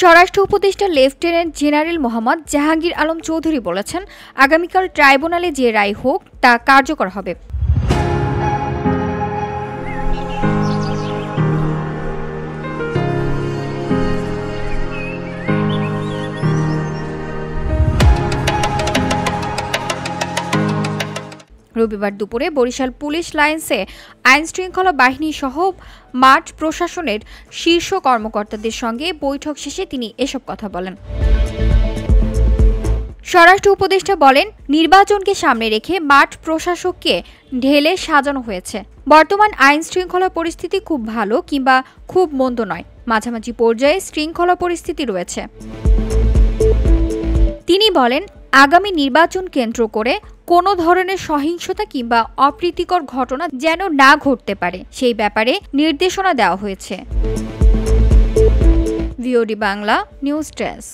স্বরাষ্ট্র উপদেষ্টা lieutenant general Mohammad Jahangir Alam Chowdhury বলেছেন, আগামীকাল ট্রাইব্যুনালে যে রায় হোক তা কার্যকর হবে। রবিবার দুপুরে বরিশাল পুলিশ লাইন্সে আইনশৃঙ্খলা বাহিনী সহ মাঠ প্রশাসনের শীর্ষ কর্মকর্তাদের সঙ্গে বৈঠক শেষে তিনি এসব কথা বলেন। স্বরাষ্ট্র উপদেষ্টা বলেন, নির্বাচনকে সামনে রেখে মাঠ প্রশাসককে ঢেলে সাজানো হয়েছে। বর্তমান আইন শৃঙ্খলা পরিস্থিতি খুব ভালো কিংবা খুব মন্দ নয়, মাঝামাঝি পর্যায়ে শৃঙ্খলা পরিস্থিতি রয়েছে। তিনি বলেন, আগামী নির্বাচন কেন্দ্র করে কোনো ধরনের সহিংসতা কিংবা অপ্রীতিকর ঘটনা যেন না ঘটতে পারে সেই ব্যাপারে নির্দেশনা দেওয়া হয়েছে। VOD Bangla news desk.